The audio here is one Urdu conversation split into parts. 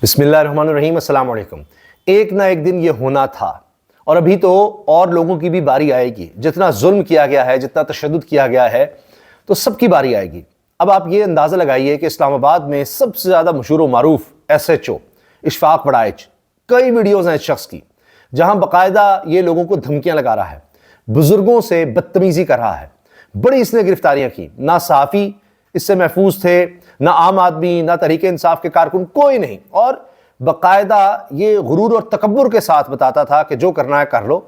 بسم اللہ الرحمن الرحیم، السلام علیکم۔ ایک نہ ایک دن یہ ہونا تھا، اور ابھی تو اور لوگوں کی بھی باری آئے گی۔ جتنا ظلم کیا گیا ہے، جتنا تشدد کیا گیا ہے، تو سب کی باری آئے گی۔ اب آپ یہ اندازہ لگائیے کہ اسلام آباد میں سب سے زیادہ مشہور و معروف SHO اشفاق وڑائچ، کئی ویڈیوز ہیں اس شخص کی جہاں باقاعدہ یہ لوگوں کو دھمکیاں لگا رہا ہے، بزرگوں سے بدتمیزی کر رہا ہے۔ بڑی اس نے گرفتاریاں کی، نہ صحافی اس سے محفوظ تھے، نہ عام آدمی، نہ تحریک انصاف کے کارکن، کوئی نہیں۔ اور باقاعدہ یہ غرور اور تکبر کے ساتھ بتاتا تھا کہ جو کرنا ہے کر لو،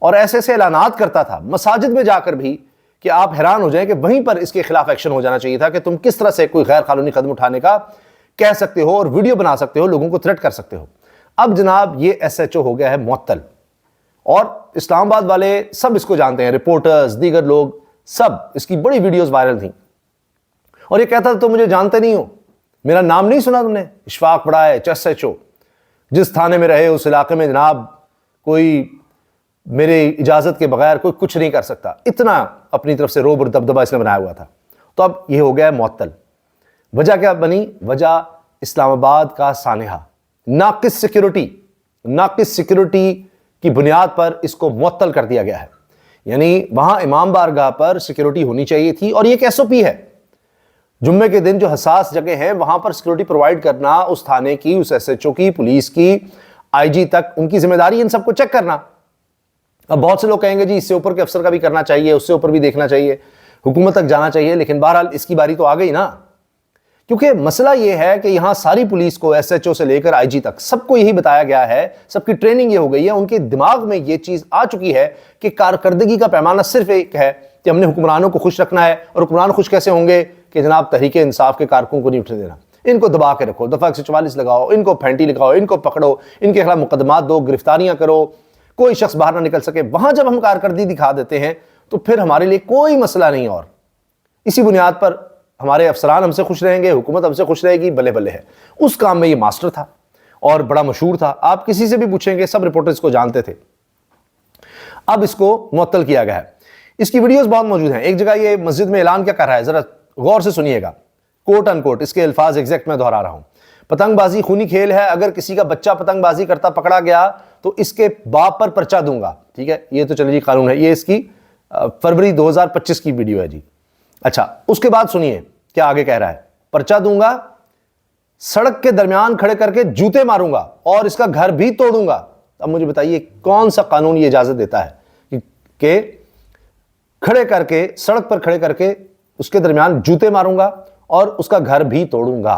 اور ایسے ایسے اعلانات کرتا تھا مساجد میں جا کر بھی کہ آپ حیران ہو جائیں کہ وہیں پر اس کے خلاف ایکشن ہو جانا چاہیے تھا کہ تم کس طرح سے کوئی غیر قانونی قدم اٹھانے کا کہہ سکتے ہو اور ویڈیو بنا سکتے ہو، لوگوں کو تھریٹ کر سکتے ہو۔ اب جناب یہ SHO ہو گیا ہے معطل، اور اسلام آباد والے سب اس کو جانتے ہیں، رپورٹرز، دیگر لوگ سب، اس کی بڑی ویڈیوز وائرل تھیں۔ اور یہ کہتا تھا تم مجھے جانتے نہیں ہو، میرا نام نہیں سنا تم نے؟ اشفاق وڑائچ SHO، جس تھانے میں رہے اس علاقے میں جناب کوئی میرے اجازت کے بغیر کوئی کچھ نہیں کر سکتا۔ اتنا اپنی طرف سے روب اور دبدبہ اس نے بنایا ہوا تھا۔ تو اب یہ ہو گیا ہے معطل۔ وجہ کیا بنی؟ وجہ اسلام آباد کا سانحہ، ناقص سیکیورٹی کی بنیاد پر اس کو معطل کر دیا گیا ہے۔ یعنی وہاں امام بارگاہ پر سیکیورٹی ہونی چاہیے تھی، اور یہ ایک SOP ہے۔ جمعے کے دن جو حساس جگہ ہیں وہاں پر سیکیورٹی پرووائڈ کرنا اس تھانے کی، اس SHO کی، پولیس کی، IG تک ان کی ذمہ داری، ان سب کو چیک کرنا۔ اب بہت سے لوگ کہیں گے جی اس سے اوپر کے افسر کا بھی کرنا چاہیے، اس سے اوپر بھی دیکھنا چاہیے، حکومت تک جانا چاہیے، لیکن بہرحال اس کی باری تو آ گئی نا، کیونکہ مسئلہ یہ ہے کہ یہاں ساری پولیس کو SHO سے لے کر IG تک سب کو یہی بتایا گیا ہے، سب کی ٹریننگ یہ ہو گئی ہے، ان کے دماغ میں یہ چیز آ چکی ہے کہ کارکردگی کا پیمانہ صرف ایک ہے کہ ہم نے حکمرانوں کو خوش رکھنا ہے، اور حکمران خوش کیسے ہوں گے کہ جناب تحریک انصاف کے کارکنوں کو نہیں اٹھنے دینا، ان کو دبا کے رکھو، دفعہ 144 لگاؤ، ان کو پھینٹی لگاؤ، ان کو پکڑو، ان کے خلاف مقدمات دو، گرفتاریاں کرو، کوئی شخص باہر نہ نکل سکے۔ وہاں جب ہم کارکردگی دکھا دیتے ہیں تو پھر ہمارے لیے کوئی مسئلہ نہیں، اور اسی بنیاد پر ہمارے افسران ہم سے خوش رہیں گے، حکومت ہم سے خوش رہے گی، بلے بلے ہے۔ اس کام میں یہ ماسٹر تھا اور بڑا مشہور تھا، آپ کسی سے بھی پوچھیں گے سب رپورٹرز کو جانتے تھے۔ اب اس کو معطل کیا گیا ہے۔ اس کی ویڈیوز بہت موجود ہیں۔ ایک جگہ یہ مسجد میں اعلان کیا کر رہا ہے، ذرا غور سے سنیے گا، کوٹ ان کوٹ، اس کے الفاظ ایگزیکٹ میں دہرا رہا ہوں۔ پتنگ بازی خونی کھیل ہے، اگر کسی کا بچہ پتنگ بازی کرتا پکڑا گیا تو اس کے باپ پر پرچہ دوں گا۔ ٹھیک ہے، یہ تو چلے جی قانون ہے، یہ اس کی فروری 2025 کی ویڈیو ہے جی۔ اچھا، اس کے بعد سنیے کیا آگے کہہ رہا ہے، پرچہ دوں گا، سڑک کے درمیان کھڑے کر کے جوتے ماروں گا اور اس کا گھر بھی توڑوں گا۔ اب مجھے بتائیے کون سا قانون یہ اجازت دیتا ہے کہ کھڑے کر کے، سڑک پر کھڑے کر کے اس کے درمیان جوتے ماروں گا اور اس کا گھر بھی توڑوں گا؟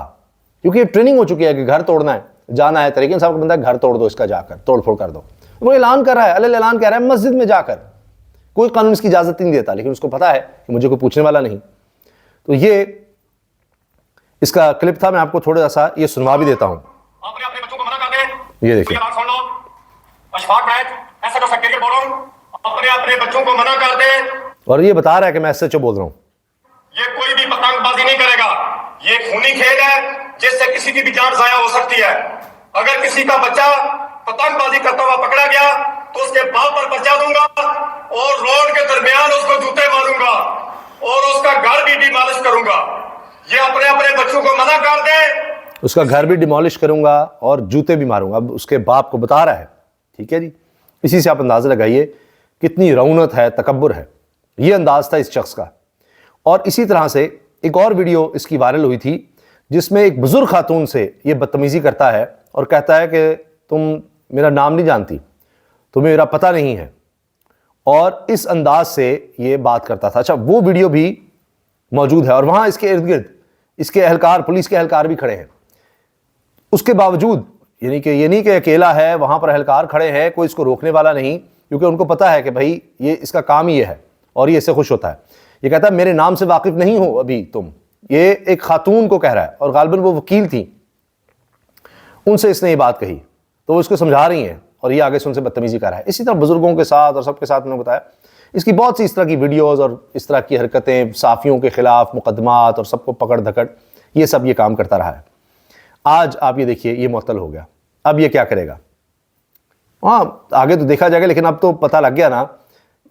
کیونکہ یہ ٹریننگ ہو چکی ہے کہ گھر توڑنا ہے، جانا ہے، طریقے صاحب کا بندہ گھر توڑ دو، اس کا جا کر توڑ پھوڑ کر دو۔ وہ اعلان کر رہا ہے، الل اعلان کہہ رہا ہے مسجد میں جا کر، کوئی قانون اس کی اجازت نہیں دیتا، لیکن اس کو پتا ہے کہ مجھے کوئی پوچھنے والا نہیں۔ تو یہ اس کا کلپ تھا، میں آپ کو تھوڑا سا یہ سنوا بھی دیتا ہوں۔ اپنے بچوں کو منع کر دیں، یہ دیکھیں، بات سن لو، اشفاق وڑائچ ایسا تو سکریٹری بول رہا ہوں، اپنے بچوں کو منع کر دیں۔ اور یہ بتا رہا ہے کہ میں SHO بول رہا ہوں۔ یہ کوئی بھی پتنگ بازی نہیں کرے گا، یہ خونی کھیل ہے جس سے کسی کی بھی جان ضائع ہو سکتی ہے۔ اگر کسی کا بچہ پتنگ بازی کرتا ہوا پکڑا گیا تو اس کے باپ پر پرچہ دوں گا اور روڈ کے درمیان اس کو جوتے ماروں گا اور اس کا گھر بھی ڈیمالش کروں گا۔ یہ اپنے بچوں کو منع کر دے، اس کا گھر بھی ڈیمالش کروں گا اور جوتے بھی ماروں گا۔ اب اس کے باپ کو بتا رہا ہے، ٹھیک ہے جی۔ اسی سے آپ اندازہ لگائیے کتنی رونت ہے، تکبر ہے۔ یہ انداز تھا اس شخص کا۔ اور اسی طرح سے ایک اور ویڈیو اس کی وائرل ہوئی تھی جس میں ایک بزرگ خاتون سے یہ بدتمیزی کرتا ہے اور کہتا ہے کہ تم میرا نام نہیں جانتی، تمہیں میرا پتہ نہیں ہے، اور اس انداز سے یہ بات کرتا تھا۔ اچھا، وہ ویڈیو بھی موجود ہے، اور وہاں اس کے ارد گرد اس کے اہلکار، پولیس کے اہلکار بھی کھڑے ہیں۔ اس کے باوجود یعنی کہ یہ نہیں کہ اکیلا ہے، وہاں پر اہلکار کھڑے ہیں، کوئی اس کو روکنے والا نہیں، کیونکہ ان کو پتہ ہے کہ بھائی یہ اس کا کام ہی یہ ہے اور یہ اس سے خوش ہوتا ہے۔ یہ کہتا ہے میرے نام سے واقف نہیں ہو ابھی تم، یہ ایک خاتون کو کہہ رہا ہے، اور غالباً وہ وکیل تھیں، ان سے اس نے یہ بات کہی، تو وہ اس کو سمجھا رہی ہیں، اور یہ آگے سے ان سے بدتمیزی کر رہا ہے۔ اسی طرح بزرگوں کے ساتھ اور سب کے ساتھ انہوں نے بتایا، اس کی بہت سی اس طرح کی ویڈیوز اور اس طرح کی حرکتیں، صحافیوں کے خلاف مقدمات اور سب کو پکڑ دھکڑ، یہ سب یہ کام کرتا رہا ہے۔ آج آپ یہ دیکھیے یہ معطل ہو گیا، اب یہ کیا کرے گا؟ ہاں آگے تو دیکھا جائے گا، لیکن اب تو پتہ لگ گیا نا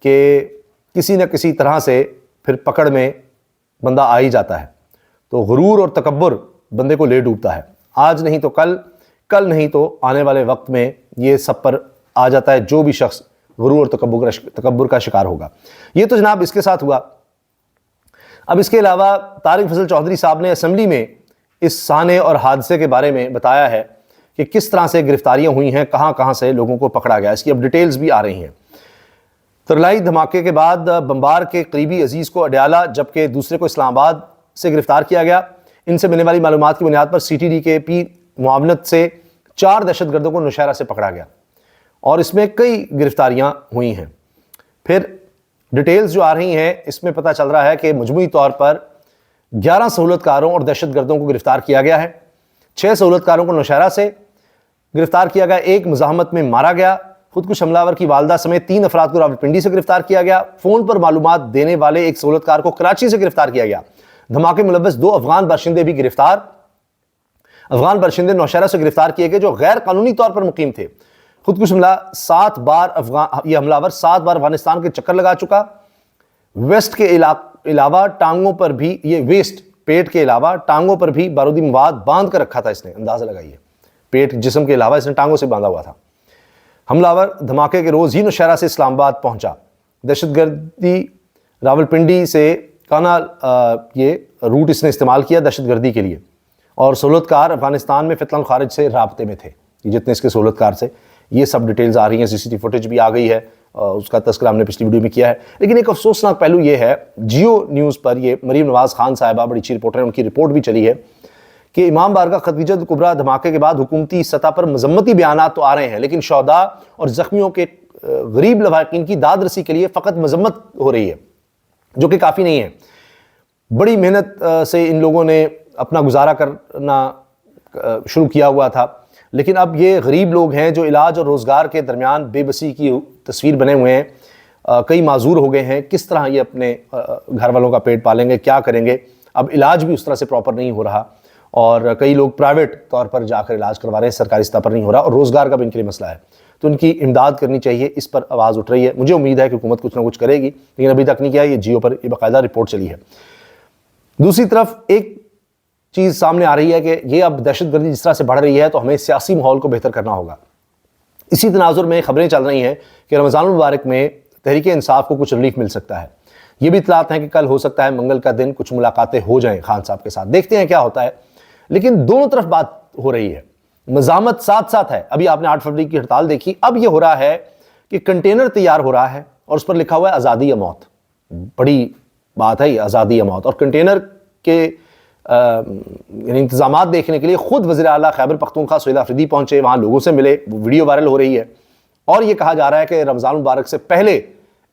کہ کسی نہ کسی طرح سے پھر پکڑ میں بندہ آ ہی جاتا ہے۔ تو غرور اور تکبر بندے کو لے ڈوبتا ہے، آج نہیں تو کل کل نہیں تو آنے والے وقت میں یہ سب پر آ جاتا ہے جو بھی شخص غرور اور تکبر کا شکار ہوگا۔ یہ تو جناب اس کے ساتھ ہوا۔ اب اس کے علاوہ طارق فضل چودھری صاحب نے اسمبلی میں اس سانے اور حادثے کے بارے میں بتایا ہے کہ کس طرح سے گرفتاریاں ہوئی ہیں، کہاں کہاں سے لوگوں کو پکڑا گیا۔ اس کی اب ڈیٹیلز بھی آ رہی ہیں۔ ترلائی دھماکے کے بعد بمبار کے قریبی عزیز کو اڈیالہ جبکہ دوسرے کو اسلام آباد سے گرفتار کیا گیا۔ ان سے ملنے والی معلومات کی بنیاد پر CTD کے پی معاونت سے 4 دہشت گردوں کو نوشہرہ سے پکڑا گیا اور اس میں کئی گرفتاریاں ہوئی ہیں۔ پھر ڈیٹیلز جو آ رہی ہیں اس میں پتہ چل رہا ہے کہ مجموعی طور پر 11 سہولت کاروں اور دہشت گردوں کو گرفتار کیا گیا ہے۔ 6 سہولت کاروں کو نوشہرہ سے گرفتار کیا گیا، 1 مزاحمت میں مارا گیا۔ خودکش حملہ آور کی والدہ سمیت 3 افراد کو راولپنڈی سے گرفتار کیا گیا۔ فون پر معلومات دینے والے 1 سہولت کار کو کراچی سے گرفتار کیا گیا۔ دھماکے ملوث 2 افغان باشندے بھی گرفتار۔ افغان باشندے نوشہرہ سے گرفتار کیے گئے جو غیر قانونی طور پر مقیم تھے۔ خودکش حملہ 7 بار یہ حملہ آور 7 بار افغانستان کے چکر لگا چکا۔ ویسٹ کے علاوہ ٹانگوں پر بھی ویسٹ پیٹ کے علاوہ ٹانگوں پر بھی بارودی مواد باندھ کر رکھا تھا اس نے، اندازہ لگائیے، پیٹ جسم کے علاوہ اس نے ٹانگوں سے باندھا ہوا تھا۔ حملہ آور دھماکے کے روز ہی نوشہرہ سے اسلام آباد پہنچا۔ دہشت گردی راولپنڈی سے کانا یہ روٹ اس نے استعمال کیا دہشت گردی کے لیے، اور سہولت کار افغانستان میں فتنہ الخارج سے رابطے میں تھے۔ جتنے اس کے سہولت کار سے یہ سب ڈیٹیلز آ رہی ہیں، CCTV فوٹیج بھی آ گئی ہے، اس کا تذکرہ ہم نے پچھلی ویڈیو میں کیا ہے۔ لیکن ایک افسوسناک پہلو یہ ہے، جیو نیوز پر یہ مریم نواز خان صاحبہ بڑی اچھی رپورٹر ہیں، ان کی رپورٹ بھی چلی ہے کہ امام بارگاہ خدیجہ کبریٰ دھماکے کے بعد حکومتی سطح پر مذمتی بیانات تو آ رہے ہیں، لیکن شہداء اور زخمیوں کے غریب لواحقین کی داد رسی کے لیے فقط مذمت ہو رہی ہے، جو کہ کافی نہیں ہے۔ بڑی محنت سے ان لوگوں نے اپنا گزارا کرنا شروع کیا ہوا تھا، لیکن اب یہ غریب لوگ ہیں جو علاج اور روزگار کے درمیان بے بسی کی تصویر بنے ہوئے ہیں، کئی معذور ہو گئے ہیں۔ کس طرح یہ اپنے گھر والوں کا پیٹ پالیں گے، کیا کریں گے؟ اب علاج بھی اس طرح سے پراپر نہیں ہو رہا، اور کئی لوگ پرائیویٹ طور پر جا کر علاج کروا رہے ہیں، سرکاری سطح پر نہیں ہو رہا، اور روزگار کا بھی ان کے لیے مسئلہ ہے۔ تو ان کی امداد کرنی چاہیے، اس پر آواز اٹھ رہی ہے۔ مجھے امید ہے کہ حکومت کچھ نہ کچھ کرے گی، لیکن ابھی تک نہیں کیا۔ یہ جیو پر یہ باقاعدہ رپورٹ چلی ہے۔ دوسری طرف ایک چیز سامنے آ رہی ہے کہ یہ اب دہشت گردی جس طرح سے بڑھ رہی ہے تو ہمیں سیاسی ماحول کو بہتر کرنا ہوگا۔ اسی تناظر میں خبریں چل رہی ہیں کہ رمضان المبارک میں تحریک انصاف کو کچھ ریلیف مل سکتا ہے۔ یہ بھی اطلاعات ہیں کہ کل ہو سکتا ہے منگل کا دن کچھ ملاقاتیں ہو جائیں خان صاحب کے ساتھ، دیکھتے ہیں کیا ہوتا ہے۔ لیکن دونوں طرف بات ہو رہی ہے، مزاحمت ساتھ ساتھ ہے۔ ابھی آپ نے 8 فروری کی ہڑتال دیکھی، اب یہ ہو رہا ہے کہ کنٹینر تیار ہو رہا ہے اور اس پر لکھا ہوا ہے آزادی یا موت۔ بڑی بات ہے یہ، آزادی یا موت۔ اور کنٹینر کے یعنی انتظامات دیکھنے کے لیے خود وزیر اعلیٰ خیبر پختونخوا سہیل آفریدی پہنچے، وہاں لوگوں سے ملے، وہ ویڈیو وائرل ہو رہی ہے، اور یہ کہا جا رہا ہے کہ رمضان المبارک سے پہلے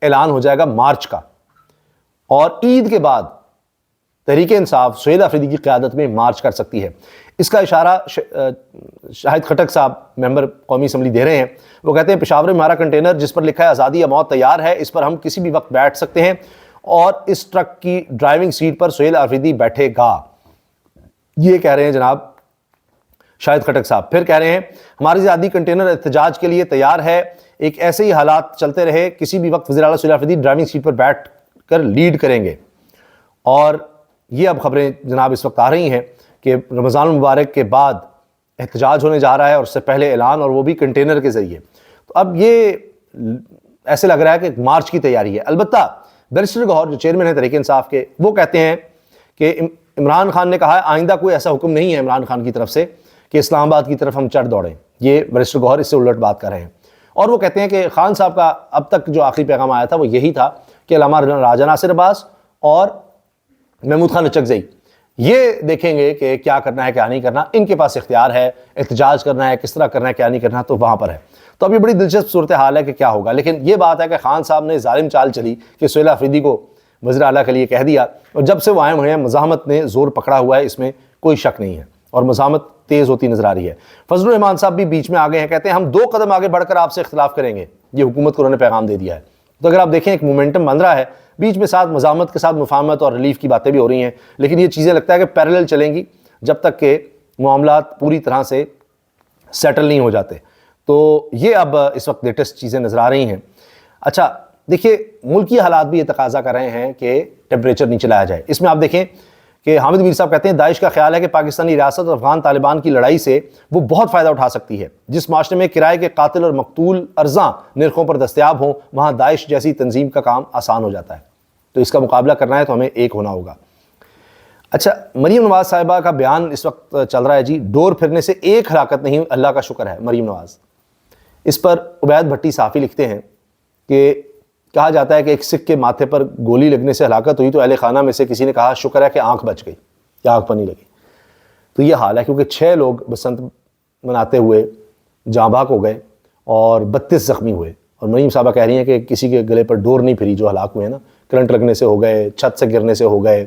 اعلان ہو جائے گا مارچ کا، اور عید کے بعد تحریک انصاف سہیل آفریدی کی قیادت میں مارچ کر سکتی ہے۔ اس کا اشارہ شاہد خٹک صاحب ممبر قومی اسمبلی دے رہے ہیں۔ وہ کہتے ہیں پشاور میں ہمارا کنٹینر جس پر لکھا ہے آزادی یا موت تیار ہے، اس پر ہم کسی بھی وقت بیٹھ سکتے ہیں، اور اس ٹرک کی ڈرائیونگ سیٹ پر سہیل آفریدی بیٹھے گا۔ یہ کہہ رہے ہیں جناب شاہد خٹک صاحب۔ پھر کہہ رہے ہیں ہماری آزادی کنٹینر احتجاج کے لیے تیار ہے، ایک ایسے ہی حالات چلتے رہے، کسی بھی وقت وزیر اعلیٰ سہیل آفریدی ڈرائیونگ سیٹ پر بیٹھ کر لیڈ کریں گے۔ اور یہ اب خبریں جناب اس وقت آ رہی ہیں کہ رمضان المبارک کے بعد احتجاج ہونے جا رہا ہے، اور اس سے پہلے اعلان، اور وہ بھی کنٹینر کے ذریعے۔ تو اب یہ ایسے لگ رہا ہے کہ مارچ کی تیاری ہے۔ البتہ بیرسٹر گوہر جو چیئرمین ہے تحریک انصاف کے، وہ کہتے ہیں کہ عمران خان نے کہا ہے آئندہ کوئی ایسا حکم نہیں ہے عمران خان کی طرف سے کہ اسلام آباد کی طرف ہم چڑھ دوڑیں۔ یہ بیرسٹر گوہر اس سے الٹ بات کر رہے ہیں، اور وہ کہتے ہیں کہ خان صاحب کا اب تک جو آخری پیغام آیا تھا وہ یہی تھا کہ علامہ راجہ ناصر عباس اور محمود خان اچکزئی یہ دیکھیں گے کہ کیا کرنا ہے کیا نہیں کرنا، ان کے پاس اختیار ہے، احتجاج کرنا ہے، کس طرح کرنا ہے، کیا نہیں کرنا، تو وہاں پر ہے۔ تو اب یہ بڑی دلچسپ صورتحال ہے کہ کیا ہوگا، لیکن یہ بات ہے کہ خان صاحب نے ظالم چال چلی کہ سہیل آفریدی کو وزیر اعلیٰ کے لیے کہہ دیا، اور جب سے وہ آئے ہوئے ہیں مزاحمت نے زور پکڑا ہوا ہے، اس میں کوئی شک نہیں ہے، اور مزاحمت تیز ہوتی نظر آ رہی ہے۔ فضل الرحمان صاحب بھی بیچ میں آگے ہیں، کہتے ہیں ہم 2 قدم آگے بڑھ کر آپ سے اختلاف کریں گے، یہ حکومت کو انہوں نے پیغام دے دیا ہے۔ تو اگر آپ دیکھیں ایک مومنٹم بن رہا ہے، بیچ میں ساتھ مزاحمت کے ساتھ مفاہمت اور ریلیف کی باتیں بھی ہو رہی ہیں، لیکن یہ چیزیں لگتا ہے کہ پیرلل چلیں گی جب تک کہ معاملات پوری طرح سے سیٹل نہیں ہو جاتے۔ تو یہ اب اس وقت لیٹسٹ چیزیں نظر آ رہی ہیں۔ اچھا دیکھیے، ملکی حالات بھی یہ تقاضا کر رہے ہیں کہ ٹیمپریچر نیچے لایا جائے۔ اس میں آپ دیکھیں کہ حامد میر صاحب کہتے ہیں داعش کا خیال ہے کہ پاکستانی ریاست اور افغان طالبان کی لڑائی سے وہ بہت فائدہ اٹھا سکتی ہے. جس معاشرے میں کرائے کے قاتل اور مقتول ارزاں نرخوں پر دستیاب ہوں وہاں داعش جیسی تنظیم کا کام آسان ہو جاتا ہے. تو اس کا مقابلہ کرنا ہے تو ہمیں ایک ہونا ہوگا. اچھا، مریم نواز صاحبہ کا بیان اس وقت چل رہا ہے جی، ڈور پھرنے سے ایک ہلاکت نہیں، اللہ کا شکر ہے. مریم نواز، اس پر عبید بھٹی صحافی لکھتے ہیں کہ کہا جاتا ہے کہ ایک سکھ کے ماتھے پر گولی لگنے سے ہلاکت ہوئی تو اہل خانہ میں سے کسی نے کہا شکر ہے کہ آنکھ بچ گئی یا آنکھ پر نہیں لگی. تو یہ حال ہے، کیونکہ 6 لوگ بسنت مناتے ہوئے جاں بحق ہو گئے اور 32 زخمی ہوئے. اور مریم صاحبہ کہہ رہی ہیں کہ کسی کے گلے پر ڈور نہیں پھری جو ہلاک ہوئے ہیں نا، کرنٹ لگنے سے ہو گئے، چھت سے گرنے سے ہو گئے،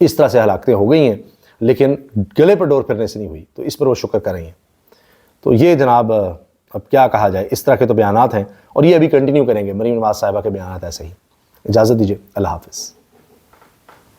اس طرح سے ہلاکتیں ہو گئی ہیں، لیکن گلے پر ڈور پھرنے سے نہیں ہوئی. تو اس پر وہ شکر کر رہی ہیں. تو یہ جناب اب کیا کہا جائے، اس طرح کے تو بیانات ہیں اور یہ ابھی کنٹینیو کریں گے. مریم نواز صاحبہ کے بیانات ایسے ہی. اجازت دیجیے، اللہ حافظ.